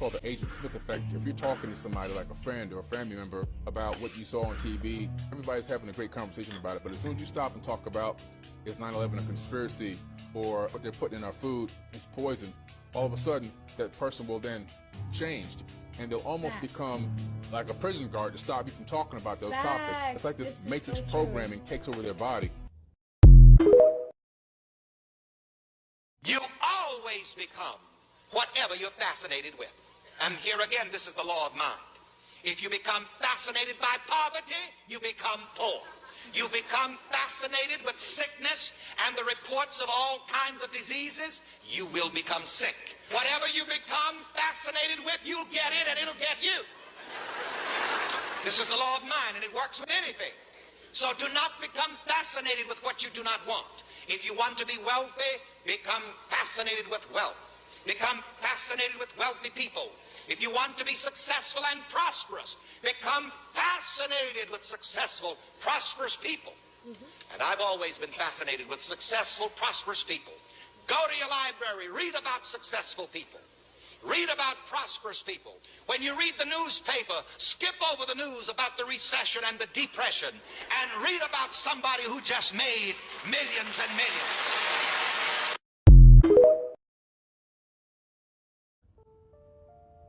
called the Agent Smith effect. If you're talking to somebody like a friend or a family member about what you saw on TV, everybody's having a great conversation about it. But as soon as you stop and talk about is 9/11 a conspiracy or what they're putting in our food is poison, all of a sudden that person will then change. And they'll almost become like a prison guard to stop you from talking about those topics. It's like this matrix programming takes over their body. You always become whatever you're fascinated with. And here again, this is the law of mind. If you become fascinated by poverty, you become poor. You become fascinated with sickness and the reports of all kinds of diseases, you will become sick. Whatever you become fascinated with, you'll get it and it'll get you. This is the law of mind, and it works with anything. So do not become fascinated with what you do not want. If you want to be wealthy, become fascinated with wealth. Become fascinated with wealthy people. If you want to be successful and prosperous, become fascinated with successful, prosperous people. And I've always been fascinated with successful, prosperous people. Go to your library, read about successful people. Read about prosperous people. When you read the newspaper, skip over the news about the recession and the depression and read about somebody who just made millions and millions.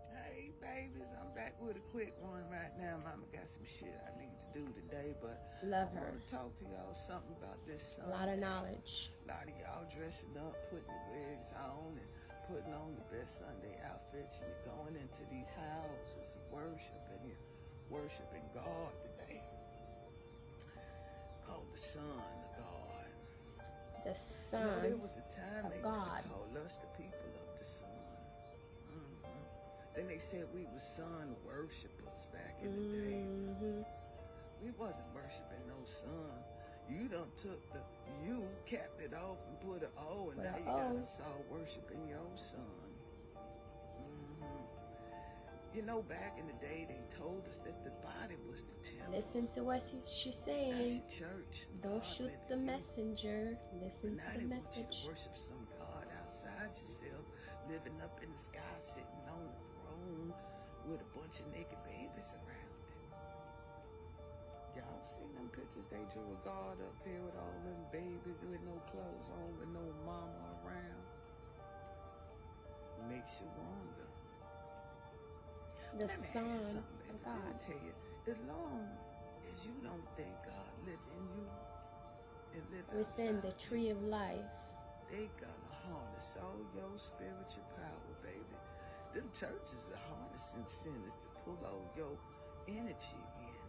Hey, babies, I'm back with a quick one right now. Mama got some shit I need to do today, but love her. I want to talk to y'all something about this Sunday. A lot of knowledge. A lot of y'all dressing up, putting your wigs on, and putting on your best Sunday outfits, and you're going into these houses of worship, and you're worshiping God today. Called the Son of God. The Son you know, there was a time of they God. used to call us the people of the Sun. Then they said we were sun worshipers back in the day. We wasn't worshiping no sun. You done took the you, capped it off and put an O, and now you got us all worshiping your son. You know, back in the day, they told us that the body was the temple. Listen to what she's saying. That's your church. Don't shoot the messenger. Listen to the message. Want you to worship some God outside yourself, living up in the sky, sitting on the throne with a bunch of naked babies around it. Y'all seen them pictures? They drew a God up here with all them babies with no clothes on, with no mama around. Makes you wonder. The Son of God. Let me tell you, as long as you don't think God live in you and live within the tree of life, they gonna harness all your spiritual power, baby. Them churches are harnessing sinners to pull all your energy in.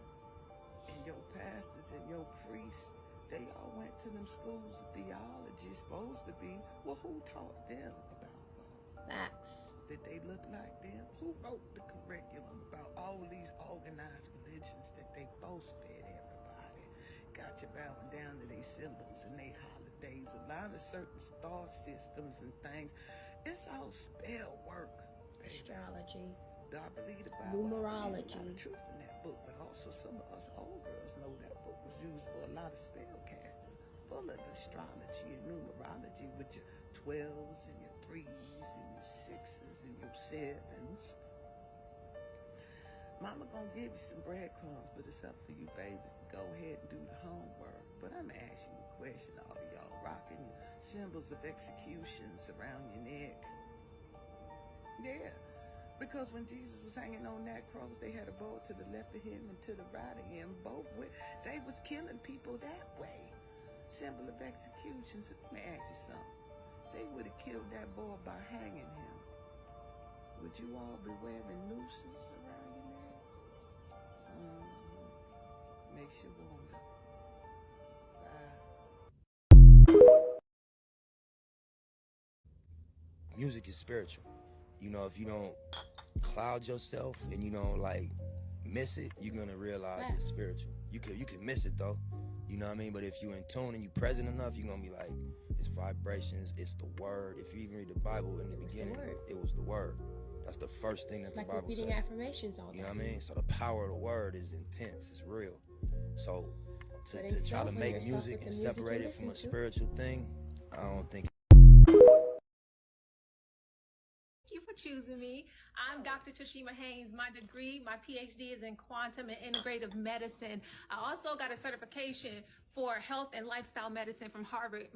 And your pastors and your priests, they all went to them schools of theology, supposed to be. Well, who taught them about God? Facts. Did they look like them? Who wrote the curriculum about all these organized religions that they force-fed everybody? Got you bowing down to their symbols and their holidays, a lot of certain star systems and things. It's all spell work. Astrology. I believe the Bible. Numerology. There's a lot of truth in that book, but also some of us old girls know that book was used for a lot of spell casting, full of astrology and numerology with your 12s and your 3s and your 6s and your 7s. Mama gonna give you some breadcrumbs, but it's up for you babies to go ahead and do the homework. But I'm asking you a question, all of y'all rocking your symbols of executions around your neck. Yeah. Because when Jesus was hanging on that cross, they had a bow to the left of him and to the right of him. Both way, they was killing people that way. Symbol of executions. Let me ask you something. They would have killed that boy by hanging him. Would you all be wearing nooses around your neck? Makes you wonder. Music is spiritual. You know, if you don't cloud yourself and you don't like miss it, you're gonna realize it's spiritual. You can miss it though, you know what I mean? But if you in tune and you present enough, you're gonna be like, it's vibrations, it's the word. If you even read the Bible in the beginning, it was the word. That's the first thing that the Bible says. Repeating affirmations all the time. You know what I mean? So the power of the word is intense, it's real. So to try to make music and separate it from a spiritual thing, I don't think. Thank you for choosing me. I'm Dr. Tashima Hayes. My degree, my PhD is in quantum and integrative medicine. I also got a certification for health and lifestyle medicine from Harvard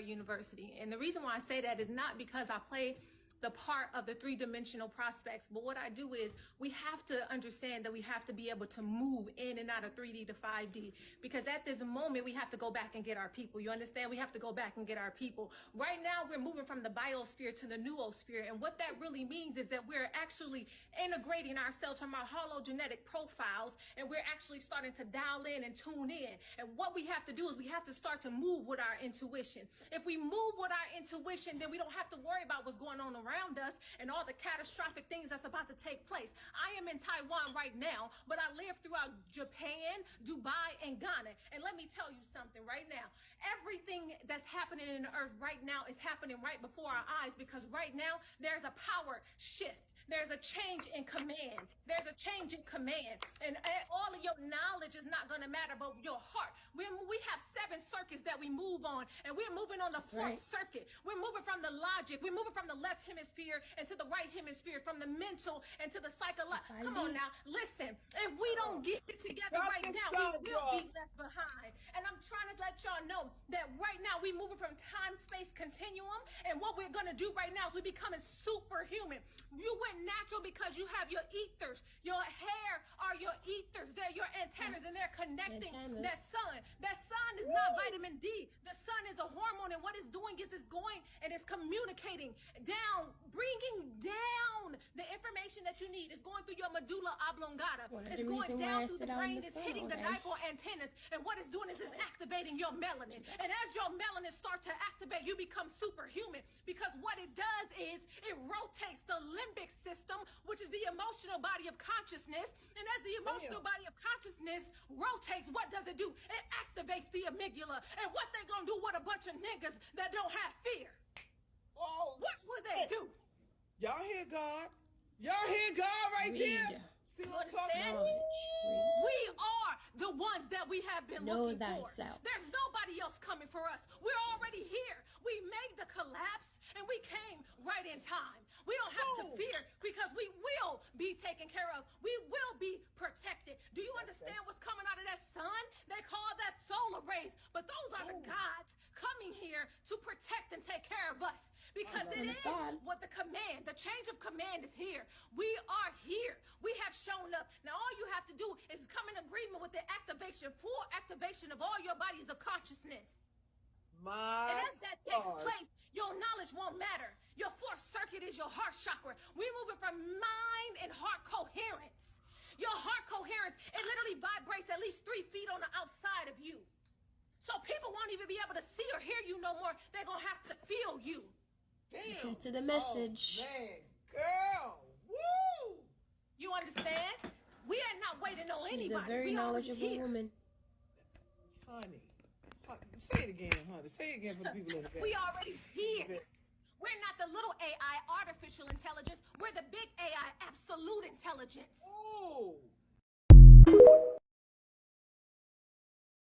University. And the reason why I say that is not because I play the part of the three-dimensional prospects, but what I do is we have to understand that we have to be able to move in and out of 3D to 5D, because at this moment we have to go back and get our people. You understand? We have to go back and get our people. Right now we're moving from the biosphere to the noosphere, and what that really means is that we're actually integrating ourselves from our hologenetic profiles, and we're actually starting to dial in and tune in. And what we have to do is we have to start to move with our intuition. If we move with our intuition, then we don't have to worry about what's going on around us and all the catastrophic things that's about to take place. I am in Taiwan right now, but I live throughout Japan, Dubai, and Ghana. And let me tell you something right now. Everything that's happening in the earth right now is happening right before our eyes, because right now there's a power shift. There's a change in command. There's a change in command. And all of your knowledge is not going to matter, but your heart. We have 7 circuits that we move on, and we're moving on the 4th circuit. We're moving from the logic. We're moving from the left hemisphere into the right hemisphere, from the mental into the psychological. Come on now. Listen, if we don't get it together right now, we will be left behind. And I'm trying to let y'all know that right now we're moving from time-space continuum, and what we're going to do right now is we're becoming superhuman. You went natural because you have your ethers. Your hair are your ethers. They're your antennas, and they're connecting that sun. That sun is not vitamin D. The sun is a hormone, and what it's doing is it's going and it's communicating down, bringing down the information that you need. It's going through your medulla oblongata. It's going down through the brain. It's hitting the dipole antennas, and what it's doing is it's activating your melanin. And as your melanin starts to activate, you become superhuman, because what it does is it rotates the limbic system, which is the emotional body of consciousness. And as the emotional body of consciousness rotates, what does it do? It activates the amygdala. And what they gonna do with a bunch of niggas that don't have fear? Oh, what will they do? Y'all hear God? Y'all hear God right there? See what I'm talking about? We are the ones that we have been looking for. There's nobody else coming for us. We're already here. We made the collapse, and we came right in time. We don't have to fear, because we will be taken care of. We will be protected. Do you understand what's coming out of that sun? They call that solar rays, but those are the gods coming here to protect and take care of us, because it is what the command, the change of command is here. We are here. We have shown up. Now all you have to do is come in agreement with the activation, full activation of all your bodies of consciousness. And as that takes place, your knowledge won't matter. Your 4th circuit is your heart chakra. We're moving from mind and heart coherence. Your heart coherence, it literally vibrates at least 3 feet on the outside of you. So people won't even be able to see or hear you no more. They're going to have to feel you. Damn. Listen to the message. Oh, man, girl. Woo! You understand? We are not waiting on anybody. She's a very knowledgeable woman. Honey. Say it again, honey. Say it again for the people in the back. We already here. We're not the little AI, artificial intelligence. We're the big AI, absolute intelligence. Oh.